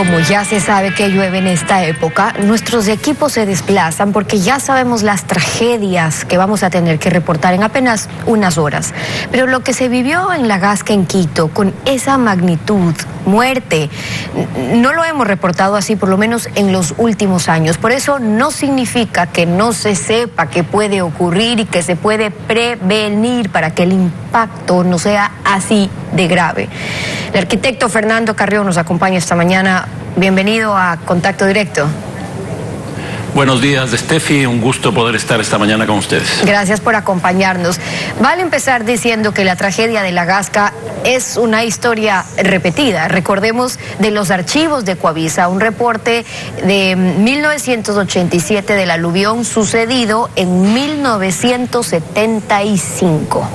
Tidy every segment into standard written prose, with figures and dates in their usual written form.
como ya se sabe que llueve en esta época, nuestros equipos se desplazan porque ya sabemos las tragedias que vamos a tener que reportar en apenas unas horas. Pero lo que se vivió en La Gasca, en Quito, con esa magnitud, muerte, no lo hemos reportado así, por lo menos en los últimos años. Por eso no significa que no se sepa qué puede ocurrir y que se puede prevenir para que el impacto no sea así de grave. El arquitecto Fernando Carrión nos acompaña esta mañana. Bienvenido a Contacto Directo. Buenos días, Steffi. Un gusto poder estar esta mañana con ustedes. Gracias por acompañarnos. Vale empezar diciendo que la tragedia de La Gasca es una historia repetida. Recordemos de los archivos de Coavisa, un reporte de 1987 del aluvión sucedido en 1975.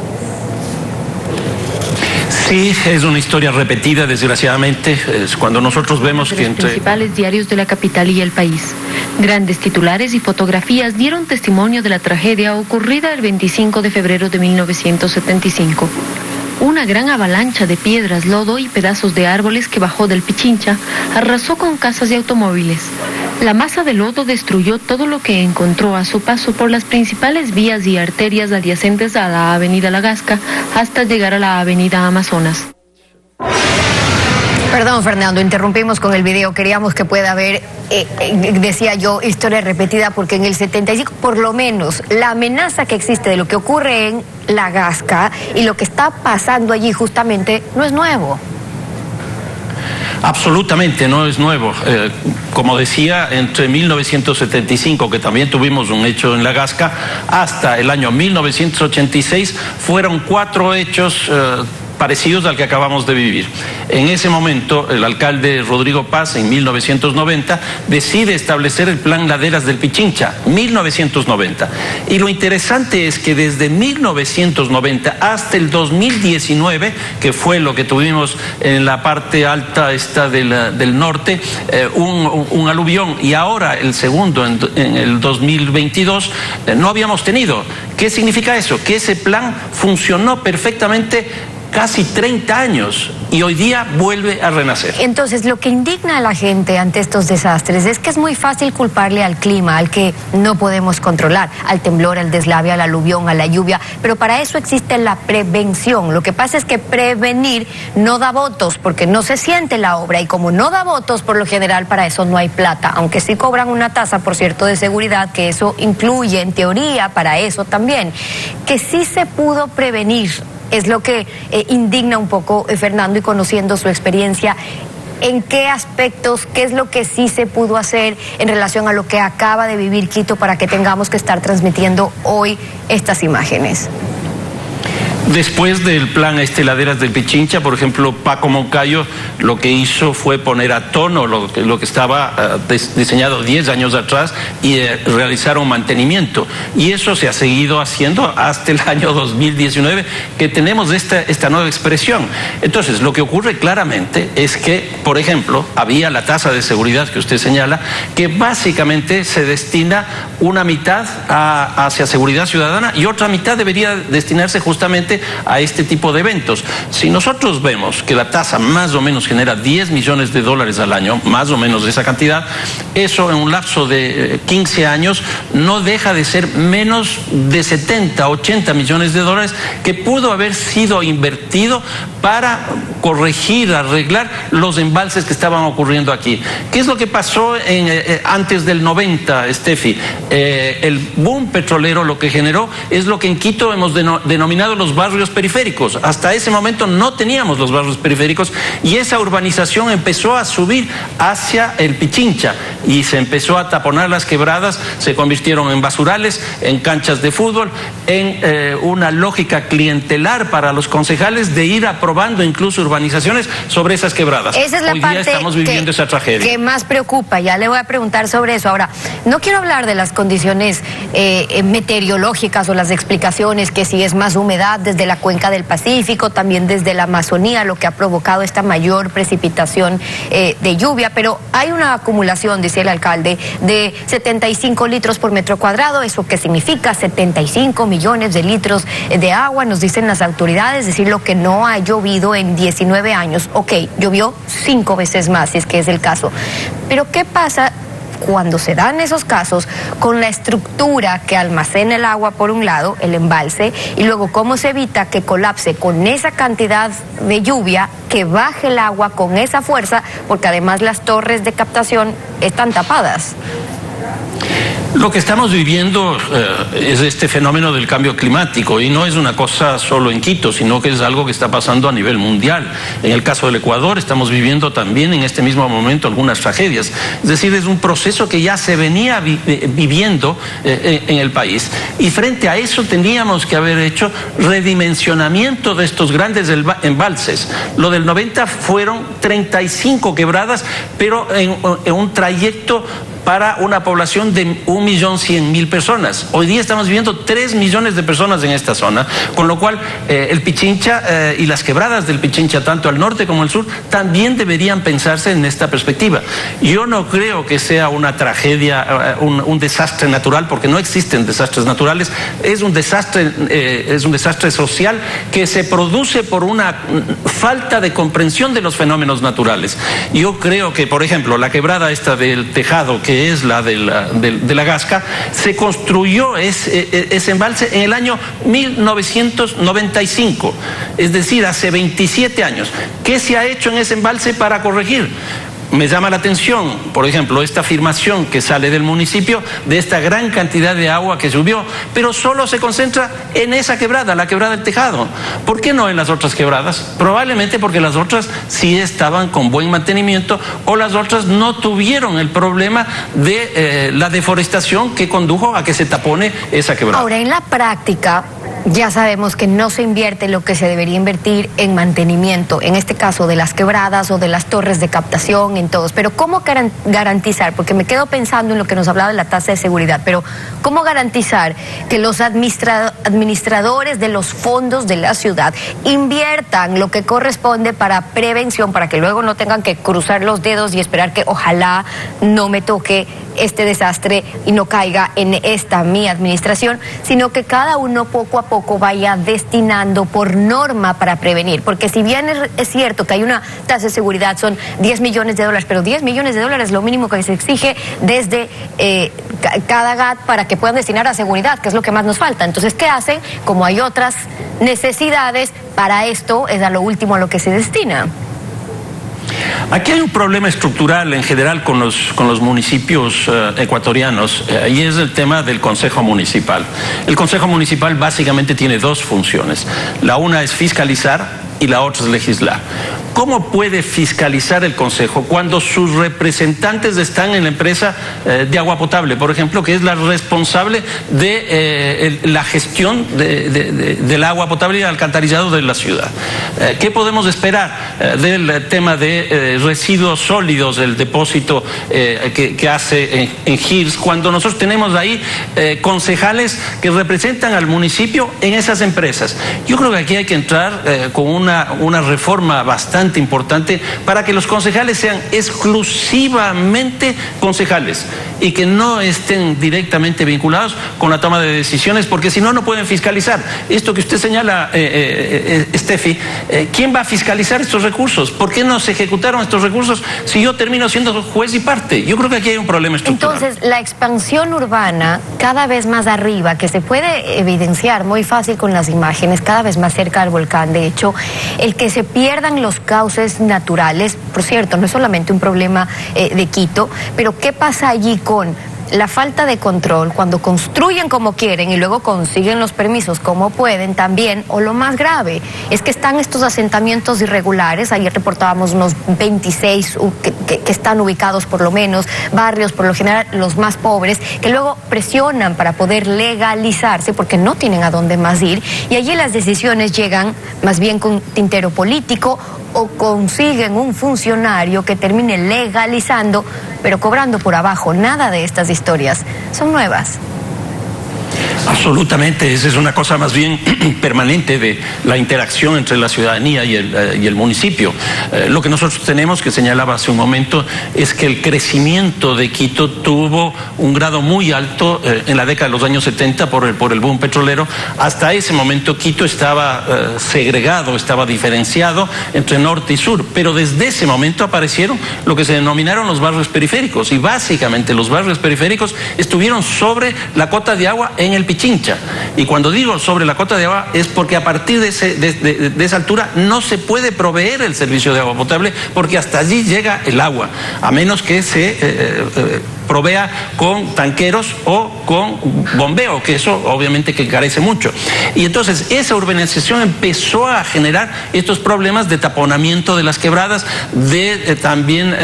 Sí, es una historia repetida, desgraciadamente. Es cuando nosotros vemos que entre los principales diarios de la capital y el país, grandes titulares y fotografías dieron testimonio de la tragedia ocurrida el 25 de febrero de 1975. Una gran avalancha de piedras, lodo y pedazos de árboles que bajó del Pichincha arrasó con casas y automóviles. La masa de lodo destruyó todo lo que encontró a su paso por las principales vías y arterias adyacentes a la avenida La Gasca hasta llegar a la avenida Amazonas. Perdón, Fernando, interrumpimos con el video. Queríamos que pueda haber, decía yo, historia repetida, porque en el 75, por lo menos, la amenaza que existe de lo que ocurre en La Gasca y lo que está pasando allí justamente no es nuevo. Absolutamente no es nuevo. Como decía, entre 1975, que también tuvimos un hecho en La Gasca, hasta el año 1986, fueron 4 hechos parecidos al que acabamos de vivir. En ese momento, el alcalde Rodrigo Paz, en 1990, decide establecer el plan Laderas del Pichincha, 1990. Y lo interesante es que desde 1990 hasta el 2019, que fue lo que tuvimos en la parte alta del norte, un aluvión, y ahora el segundo en el 2022, no habíamos tenido. ¿Qué significa eso? Que ese plan funcionó perfectamente casi 30 años y hoy día vuelve a renacer. Entonces, lo que indigna a la gente ante estos desastres es que es muy fácil culparle al clima, al que no podemos controlar, al temblor, al deslave, al aluvión, a la lluvia, pero para eso existe la prevención. Lo que pasa es que prevenir no da votos porque no se siente la obra, y como no da votos, por lo general para eso no hay plata, aunque sí cobran una tasa, por cierto, de seguridad, que eso incluye en teoría para eso también, que sí se pudo prevenir. Es lo que indigna un poco, Fernando, y conociendo su experiencia, ¿en qué aspectos, qué es lo que sí se pudo hacer en relación a lo que acaba de vivir Quito para que tengamos que estar transmitiendo hoy estas imágenes? Después del plan Laderas del Pichincha, por ejemplo, Paco Moncayo lo que hizo fue poner a tono lo que estaba diseñado 10 años atrás y realizar un mantenimiento. Y eso se ha seguido haciendo hasta el año 2019, que tenemos esta nueva expresión. Entonces, lo que ocurre claramente es que, por ejemplo, había la tasa de seguridad que usted señala, que básicamente se destina una mitad hacia seguridad ciudadana y otra mitad debería destinarse justamente a este tipo de eventos. Si nosotros vemos que la tasa más o menos genera $10 millones al año, más o menos de esa cantidad, eso en un lapso de 15 años no deja de ser menos de 70, 80 millones de dólares que pudo haber sido invertido para corregir, arreglar los embalses que estaban ocurriendo aquí. ¿Qué es lo que pasó antes del 90, Steffi? El boom petrolero lo que generó es lo que en Quito hemos denominado los barrios periféricos. Hasta ese momento no teníamos los barrios periféricos y esa urbanización empezó a subir hacia el Pichincha y se empezó a taponar las quebradas, se convirtieron en basurales, en canchas de fútbol, en una lógica clientelar para los concejales de ir aprobando incluso urbanizaciones sobre esas quebradas. Esa es la Hoy parte día estamos viviendo esa tragedia. Que más preocupa. Ya le voy a preguntar sobre eso. Ahora, no quiero hablar de las condiciones meteorológicas o las explicaciones, que si es más humedad desde desde la cuenca del Pacífico, también desde la Amazonía, lo que ha provocado esta mayor precipitación de lluvia, pero hay una acumulación, dice el alcalde, de 75 litros por metro cuadrado. ¿Eso qué significa? 75 millones de litros de agua, nos dicen las autoridades, es decir, lo que no ha llovido en 19 años. Ok, llovió 5 veces más, si es que es el caso. Pero ¿qué pasa cuando se dan esos casos con la estructura que almacena el agua por un lado, el embalse, y luego cómo se evita que colapse con esa cantidad de lluvia, que baje el agua con esa fuerza, porque además las torres de captación están tapadas? Lo que estamos viviendo es este fenómeno del cambio climático, y no es una cosa solo en Quito, sino que es algo que está pasando a nivel mundial. En el caso del Ecuador estamos viviendo también en este mismo momento algunas tragedias. Es decir, es un proceso que ya se venía viviendo en el país. Y frente a eso teníamos que haber hecho redimensionamiento de estos grandes embalses. Lo del 90 fueron 35 quebradas, pero en un trayecto para una población de 1.100.000 personas. Hoy día estamos viviendo 3 millones de personas en esta zona, con lo cual el Pichincha y las quebradas del Pichincha, tanto al norte como al sur, también deberían pensarse en esta perspectiva. Yo no creo que sea una tragedia, un desastre natural, porque no existen desastres naturales. Es un desastre social que se produce por una falta de comprensión de los fenómenos naturales. Yo creo que, por ejemplo, la quebrada esta del Tejado, que es la de la Gasca, se construyó ese embalse en el año 1995, es decir, hace 27 años. ¿Qué se ha hecho en ese embalse para corregir? Me llama la atención, por ejemplo, esta afirmación que sale del municipio de esta gran cantidad de agua que llovió, pero solo se concentra en esa quebrada, la quebrada del Tejado. ¿Por qué no en las otras quebradas? Probablemente porque las otras sí estaban con buen mantenimiento, o las otras no tuvieron el problema de la deforestación que condujo a que se tapone esa quebrada. Ahora, en la práctica, ya sabemos que no se invierte lo que se debería invertir en mantenimiento, en este caso de las quebradas o de las torres de captación, en todos. Pero ¿cómo garantizar? Porque me quedo pensando en lo que nos hablaba de la tasa de seguridad, pero ¿cómo garantizar que los administradores de los fondos de la ciudad inviertan lo que corresponde para prevención, para que luego no tengan que cruzar los dedos y esperar que ojalá no me toque este desastre y no caiga en esta mi administración, sino que cada uno poco a poco vaya destinando por norma para prevenir? Porque si bien es cierto que hay una tasa de seguridad, son 10 millones de dólares, pero 10 millones de dólares es lo mínimo que se exige desde cada GAT para que puedan destinar a seguridad, que es lo que más nos falta. Entonces, ¿qué hacen? Como hay otras necesidades, para esto es a lo último a lo que se destina. Aquí hay un problema estructural en general con los municipios ecuatorianos, y es el tema del Consejo Municipal. El Consejo Municipal básicamente tiene dos funciones. La una es fiscalizar y la otra es legislar. ¿Cómo puede fiscalizar el Consejo cuando sus representantes están en la empresa de agua potable, por ejemplo, que es la responsable de la gestión del agua potable y el alcantarillado de la ciudad? ¿Qué podemos esperar del tema de residuos sólidos, el depósito que hace en GIRS, cuando nosotros tenemos ahí concejales que representan al municipio en esas empresas? Yo creo que aquí hay que entrar con una reforma bastante importante para que los concejales sean exclusivamente concejales y que no estén directamente vinculados con la toma de decisiones, porque si no, no pueden fiscalizar. Esto que usted señala, Steffi, ¿quién va a fiscalizar estos recursos? ¿Por qué no se ejecutaron estos recursos si yo termino siendo juez y parte? Yo creo que aquí hay un problema estructural. Entonces, la expansión urbana cada vez más arriba, que se puede evidenciar muy fácil con las imágenes, cada vez más cerca del volcán. De hecho, el que se pierdan los cauces naturales, por cierto, no es solamente un problema de Quito, pero ¿qué pasa allí con la falta de control cuando construyen como quieren y luego consiguen los permisos como pueden también? O lo más grave es que están estos asentamientos irregulares. Ayer reportábamos unos 26 que están ubicados, por lo menos, barrios por lo general los más pobres, que luego presionan para poder legalizarse porque no tienen a dónde más ir, y allí las decisiones llegan más bien con tintero político, o consiguen un funcionario que termine legalizando, pero cobrando por abajo. Nada de estas historias son nuevas. Absolutamente, esa es una cosa más bien permanente de la interacción entre la ciudadanía y el municipio. Lo que nosotros tenemos, que señalaba hace un momento, es que el crecimiento de Quito tuvo un grado muy alto en la década de los años 70 por el boom petrolero. Hasta ese momento Quito estaba segregado, estaba diferenciado entre norte y sur, pero desde ese momento aparecieron lo que se denominaron los barrios periféricos, y básicamente los barrios periféricos estuvieron sobre la cota de agua en el Pichincha. Y cuando digo sobre la cota de agua es porque a partir de esa altura no se puede proveer el servicio de agua potable, porque hasta allí llega el agua, a menos que se provea con tanqueros o con bombeo, que eso obviamente que encarece mucho. Y entonces esa urbanización empezó a generar estos problemas de taponamiento de las quebradas, también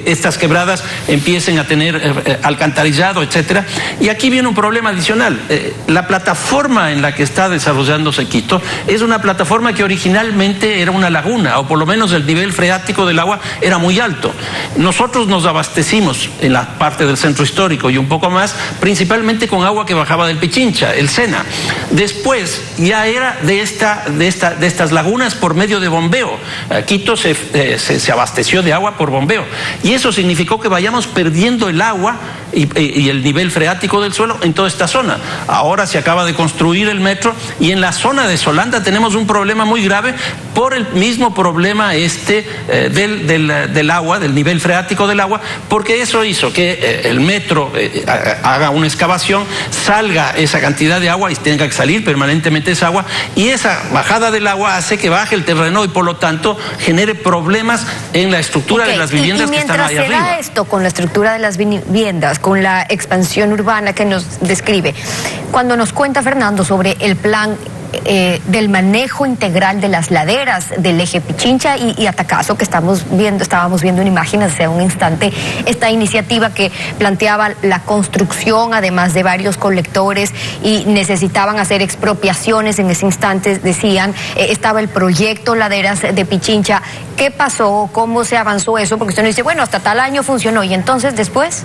estas quebradas empiecen a tener alcantarillado, etcétera. Y aquí viene un problema adicional. La plataforma en la que está desarrollándose Quito es una plataforma que originalmente era una laguna, o por lo menos el nivel freático del agua era muy alto. Nosotros nos abastecimos en la parte del centro histórico y un poco más, principalmente con agua que bajaba del Pichincha, el Sena. Después ya era de estas lagunas por medio de bombeo. Quito se abasteció de agua por bombeo, y eso significó que vayamos perdiendo el agua y el nivel freático del suelo en toda esta zona. Ahora se acaba de construir el metro, y en la zona de Solanda tenemos un problema muy grave por el mismo problema del agua, del nivel freático del agua, porque eso hizo que el metro haga una excavación, salga esa cantidad de agua y tenga que salir permanentemente esa agua, y esa bajada del agua hace que baje el terreno y por lo tanto genere problemas en la estructura de las viviendas que están ahí arriba. Mientras se da esto con la estructura de las viviendas, con la expansión urbana que nos describe, cuando nos cuenta Fernando sobre el plan del manejo integral de las laderas del eje Pichincha y Atacazo, que estábamos viendo en imágenes hace un instante, esta iniciativa que planteaba la construcción además de varios colectores, y necesitaban hacer expropiaciones en ese instante, decían, estaba el proyecto Laderas de Pichincha. ¿Qué pasó? ¿Cómo se avanzó eso? Porque usted nos dice, bueno, hasta tal año funcionó, y entonces después.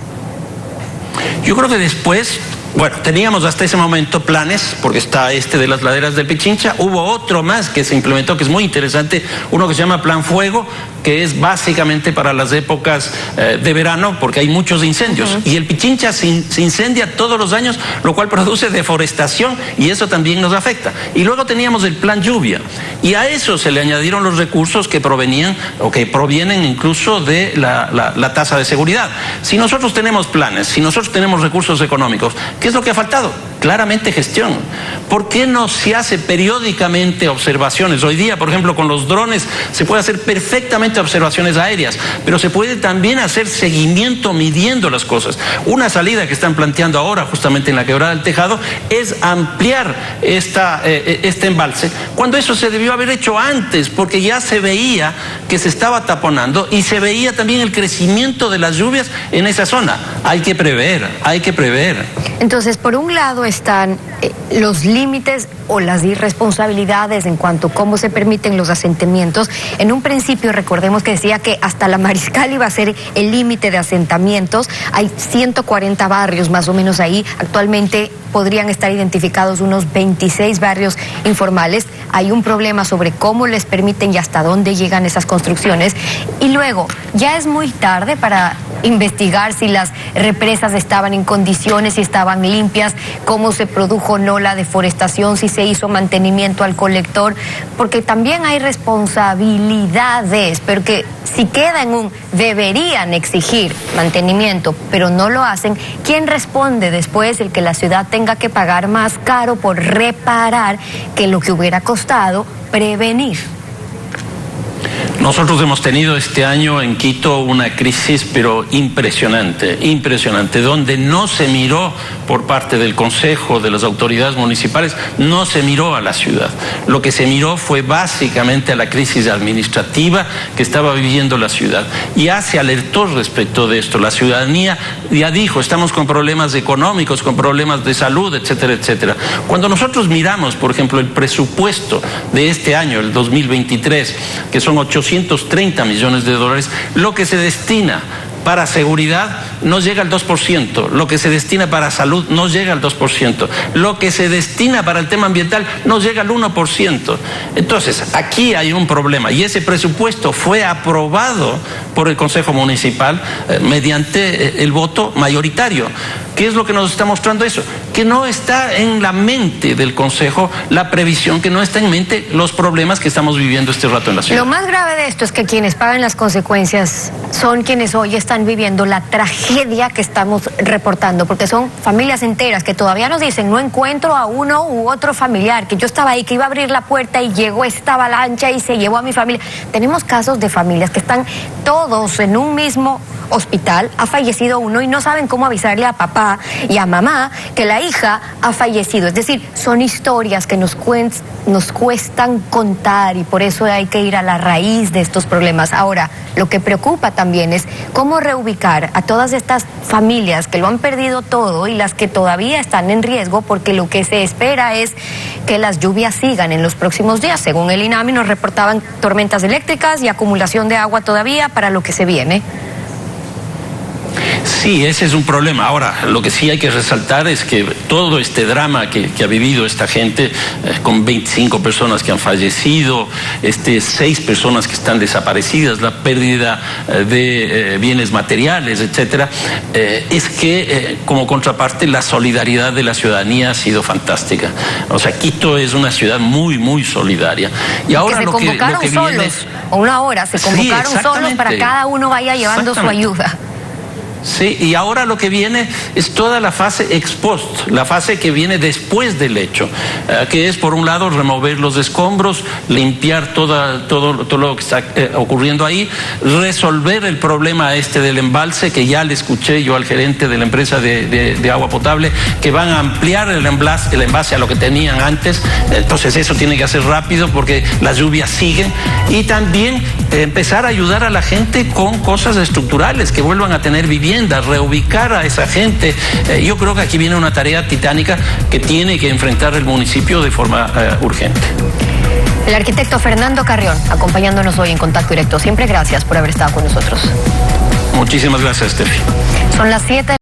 Yo creo que después, bueno, teníamos hasta ese momento planes, porque está de las laderas del Pichincha. Hubo otro más que se implementó, que es muy interesante, uno que se llama Plan Fuego, que es básicamente para las épocas de verano, porque hay muchos incendios. Y el Pichincha se incendia todos los años, lo cual produce deforestación, y eso también nos afecta. Y luego teníamos el Plan Lluvia, y a eso se le añadieron los recursos que provenían, o que provienen incluso de la tasa de seguridad. Si nosotros tenemos planes, si nosotros tenemos recursos económicos, ¿qué es lo que ha faltado? Claramente gestión. ¿Por qué no se hace periódicamente observaciones? Hoy día, por ejemplo, con los drones se puede hacer perfectamente observaciones aéreas, pero se puede también hacer seguimiento midiendo las cosas. Una salida que están planteando ahora, justamente en la Quebrada del Tejado, es ampliar este embalse, cuando eso se debió haber hecho antes, porque ya se veía que se estaba taponando y se veía también el crecimiento de las lluvias en esa zona. Hay que prever, hay que prever. Entonces, por un lado están los límites o las irresponsabilidades en cuanto a cómo se permiten los asentamientos. En un principio, recordemos que decía que hasta la Mariscal iba a ser el límite de asentamientos. Hay 140 barrios más o menos ahí. Actualmente podrían estar identificados unos 26 barrios informales. Hay un problema sobre cómo les permiten y hasta dónde llegan esas construcciones. Y luego, ya es muy tarde para investigar si las represas estaban en condiciones, si estaban limpias, cómo se produjo o no la deforestación, si se hizo mantenimiento al colector, porque también hay responsabilidades, pero que si queda en un deberían exigir mantenimiento, pero no lo hacen, ¿quién responde después? El que la ciudad tenga que pagar más caro por reparar que lo que hubiera costado prevenir. Nosotros hemos tenido este año en Quito una crisis pero impresionante, donde no se miró por parte del Consejo, de las autoridades municipales, no se miró a la ciudad. Lo que se miró fue básicamente a la crisis administrativa que estaba viviendo la ciudad. Ya se alertó respecto de esto, la ciudadanía ya dijo, estamos con problemas económicos, con problemas de salud, etcétera, etcétera. Cuando nosotros miramos, por ejemplo, el presupuesto de este año, el 2023, que son 830 millones de dólares, lo que se destina para seguridad no llega al 2%, lo que se destina para salud no llega al 2%, lo que se destina para el tema ambiental no llega al 1%. Entonces, aquí hay un problema y ese presupuesto fue aprobado por el Consejo Municipal mediante el voto mayoritario. ¿Qué es lo que nos está mostrando eso? Que no está en la mente del Consejo la previsión, que no está en mente los problemas que estamos viviendo este rato en la ciudad. Lo más grave de esto es que quienes pagan las consecuencias son quienes hoy están viviendo la tragedia que estamos reportando, porque son familias enteras que todavía nos dicen, no encuentro a uno u otro familiar, que yo estaba ahí, que iba a abrir la puerta y llegó esta avalancha y se llevó a mi familia. Tenemos casos de familias que están todos en un mismo hospital, ha fallecido uno y no saben cómo avisarle a papá y a mamá que la hija ha fallecido. Es decir, son historias que nos cuestan contar y por eso hay que ir a la raíz de estos problemas. Ahora, lo que preocupa también es cómo reubicar a todas estas familias que lo han perdido todo y las que todavía están en riesgo, porque lo que se espera es que las lluvias sigan en los próximos días. Según el INAMI nos reportaban tormentas eléctricas y acumulación de agua todavía para lo que se viene. Sí, ese es un problema. Ahora, lo que sí hay que resaltar es que todo este drama que ha vivido esta gente, con 25 personas que han fallecido, 6 personas que están desaparecidas, la pérdida de bienes materiales, etcétera, es que como contraparte la solidaridad de la ciudadanía ha sido fantástica. O sea, Quito es una ciudad muy, muy solidaria. Y ahora que se convocaron solos, una hora, se convocaron solos para que cada uno vaya llevando su ayuda. Sí, y ahora lo que viene es toda la fase ex post, la fase que viene después del hecho, que es por un lado remover los escombros, limpiar todo lo que está ocurriendo ahí, resolver el problema del embalse, que ya le escuché yo al gerente de la empresa de agua potable, que van a ampliar el envase a lo que tenían antes. Entonces eso tiene que hacer rápido porque las lluvias siguen, y también empezar a ayudar a la gente con cosas estructurales, que vuelvan a tener vivienda, reubicar a esa gente. Yo creo que aquí viene una tarea titánica que tiene que enfrentar el municipio de forma urgente. El arquitecto Fernando Carrión, acompañándonos hoy en Contacto Directo. Siempre gracias por haber estado con nosotros. Muchísimas gracias, Steffi. Son las 7.